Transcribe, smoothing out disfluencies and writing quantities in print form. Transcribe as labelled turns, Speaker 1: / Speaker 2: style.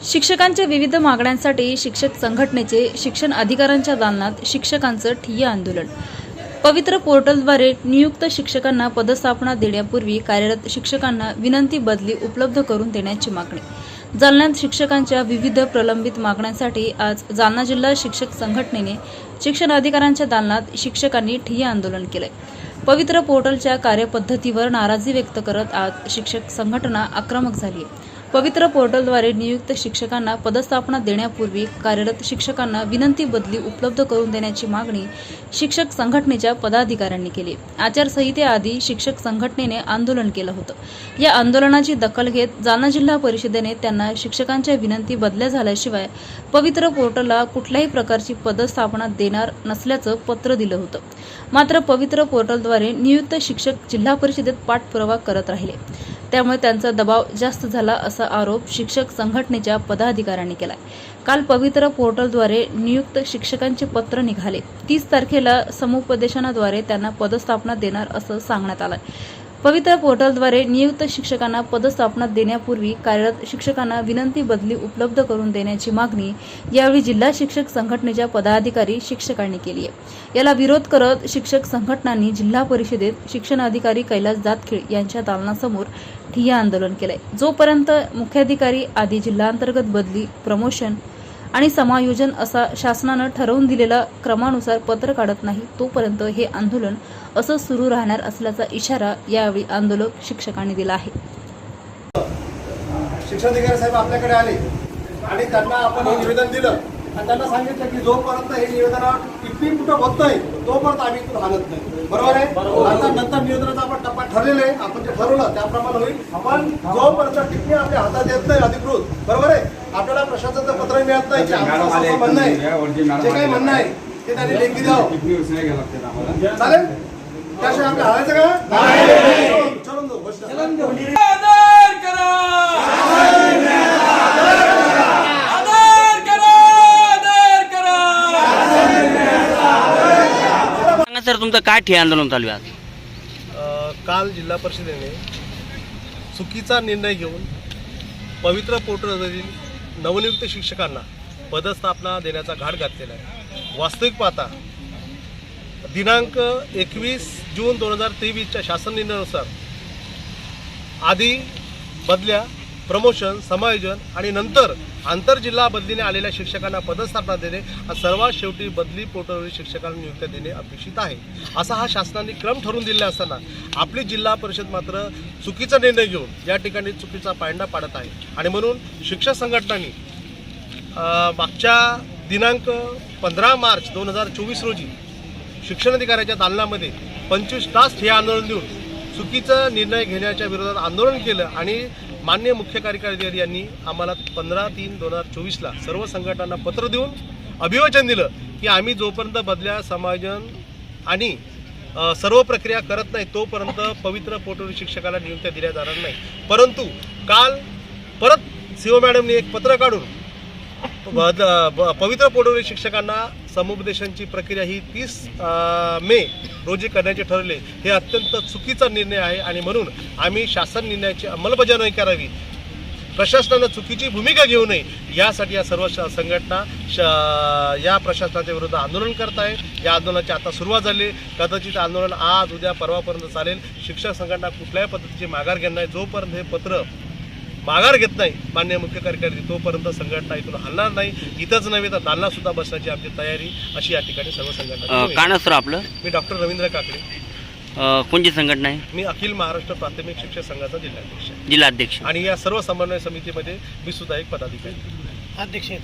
Speaker 1: शिक्षकांच्या विविध मागण्यांसाठी शिक्षक संघटनेचे शिक्षण अधिकाऱ्यांच्या दालनात शिक्षकांचं ठिय्या आंदोलन। पवित्र पोर्टलद्वारे नियुक्त शिक्षकांना पदस्थापना देण्यापूर्वी कार्यरत शिक्षकांना विनंती बदली उपलब्ध करून देण्याची मागणी। जालन्यात शिक्षकांच्या विविध प्रलंबित मागण्यांसाठी आज जालना जिल्हा शिक्षक संघटनेने शिक्षण अधिकाऱ्यांच्या दालनात शिक्षकांनी ठिय्या आंदोलन केले। पवित्र पोर्टलच्या कार्यपद्धतीवर नाराजी व्यक्त करत आज शिक्षक संघटना आक्रमक झाली। पवित्र पोर्टलद्वारे नियुक्त शिक्षकांना पदस्थापना देण्यापूर्वी कार्यरत शिक्षकांना विनंती बदली उपलब्ध करून देण्याची मागणी शिक्षक संघटनेच्या पदाधिकाऱ्यांनी केली। आचारसंहितेआधी शिक्षक संघटनेने आंदोलन केलं होतं। या आंदोलनाची दखल घेत जालना जिल्हा परिषदेने त्यांना शिक्षकांच्या विनंती बदल्या झाल्याशिवाय पवित्र पोर्टलला कुठल्याही प्रकारची पदस्थापना देणार नसल्याचं पत्र दिलं होतं। मात्र पवित्र पोर्टलद्वारे नियुक्त शिक्षक जिल्हा परिषदेत पाठपुरावा करत राहिले, त्यामुळे त्यांचा दबाव जास्त झाला असा आरोप शिक्षक संघटनेच्या पदाधिकाऱ्यांनी केलाय। काल पवित्र पोर्टलद्वारे नियुक्त शिक्षकांचे पत्र निघाले। 30 तारखेला समुपदेशनाद्वारे त्यांना पदस्थापना देणार असं सांगण्यात आलंय। पवित्र पोर्टलद्वारे नियुक्त शिक्षकांना पदस्थापना देण्यापूर्वी कार्यरत शिक्षकांना विनंती बदली उपलब्ध करून देण्याची मागणी यावेळी जिल्हा शिक्षक संघटनेच्या पदाधिकारी शिक्षकांनी केली आहे। याला विरोध करत शिक्षक संघटनांनी जिल्हा परिषदेत शिक्षण अधिकारी कैलास जातखेड यांच्या दालनासमोर ठिय्या आंदोलन केलंय। जोपर्यंत मुख्याधिकारी आदी जिल्हांतर्गत बदली, प्रमोशन आणि समायोजन असा शासनानं ठरवून दिलेल्या क्रमानुसार पत्र काढत नाही, तोपर्यंत हे आंदोलन असं सुरू राहणार असल्याचा इशारा यावेळी आंदोलक शिक्षकांनी दिला आहे।
Speaker 2: शिक्षणाधिकारी साहेब आपल्याकडे आले आणि त्यांना आपण हे निवेदन दिलं आणि त्यांना सांगितलं की जोपर्यंत हे निवेदनावर टिप्पणी कुठं होत नाही तोपर्यंत आम्ही इथून हालत नाही। बरोबर आहे? आता नंतर निवेदनाचा आपण टप्पा ठरलेला आहे, आपण ते ठरवलं त्याप्रमाणे होईल। पण जोपर्यंत टिप्पणी आपल्या हातात येत नाही अधिकृत, बरोबर आहे, आपल्याला प्रशासनाचं पत्र मिळत नाही की आमचं असं म्हणणं आहे, जे काही म्हणणं आहे ते त्यांनी लेखी द्यावं, चालेल? त्याशिवाय आपल्या हालायचं का? चलून जाऊ गोष्ट
Speaker 3: सर, तुमचं काय ठिय्या आंदोलन चालू आहे आज?
Speaker 2: काल जिल्हा परिषदेने चुकीचा निर्णय घेऊन पवित्र पोर्टलवरील नवनियुक्त शिक्षकांना पदस्थापना देण्याचा घाट घातलेला आहे। वास्तविक पाहता दिनांक 21 जून 2023च्या शासन निर्णयानुसार आधी बदल्या, प्रमोशन, समायोजन आणि नंतर आंतरजिल्हा बदलीने आलेल्या शिक्षकांना पदस्थापना देणे, सर्वात शेवटी बदली पोर्टलवरील शिक्षकांना नियुक्त्या देणे अपेक्षित आहे। असा हा शासनाने क्रम ठरवून दिला असताना आपली जिल्हा परिषद मात्र चुकीचा निर्णय घेऊन या ठिकाणी चुकीचा पायंडा पाडत आहे। आणि म्हणून शिक्षक संघटनांनी मागच्या दिनांक 15 मार्च 2024 रोजी शिक्षणाधिकाऱ्याच्या दालनामध्ये 25 तास हे आंदोलन देऊन चुकीचा निर्णय घेण्याच्या विरोधात आंदोलन केलं आणि माननीय मुख्य कार्यकारी अधिकारी यांनी आम्हाला 15/3/2024ला सर्व संघटनांना पत्र देऊन अभिवचन दिलं की आम्ही जोपर्यंत बदल्या, समायोजन आणि सर्व प्रक्रिया करत नाही तोपर्यंत पवित्र पोर्टलवरील शिक्षकाला नियुक्त्या दिल्या जाणार नाही। परंतु काल परत सीओ मॅडमने एक पत्र काढून पवित्र पोर्टलवरील शिक्षकांना समुपदेशनाची प्रक्रिया ही 30 मे रोजी करण्याचे ठरले। हे अत्यंत चुकीचा निर्णय आहे आणि म्हणून आम्ही शासन निर्णयाची अंमलबजावणी करावी, प्रशासनानं चुकीची भूमिका घेऊ नये यासाठी या सर्व संघटना या प्रशासनाच्या विरोधात आंदोलन करत आहे। या आंदोलनाची आता सुरुवात झाली, कदाचित आंदोलन आज, उद्या, परवापर्यंत चालेल। शिक्षक संघटना कुठल्याही पद्धतीची माघार घेणार नाही। जोपर्यंत हे पत्र माघार घेत नाही माननीय मुख्य कार्यकारी तोपर्यंत संघटना इथून हलणार नाही। इथंच नव्हे तर दालना सुद्धा बसण्याची आमची तयारी अशी या ठिकाणी सर्व संघटना।
Speaker 3: काय नाव सर आपलं?
Speaker 2: मी डॉक्टर रवींद्र काकडे।
Speaker 3: कोणती संघटना आहे?
Speaker 2: मी अखिल महाराष्ट्र प्राथमिक शिक्षक संघाचा जिल्हाध्यक्ष
Speaker 3: जिल्हाध्यक्ष
Speaker 2: आणि या सर्व समन्वय समितीमध्ये मी सुद्धा एक पदाधिकारी अध्यक्ष आहे।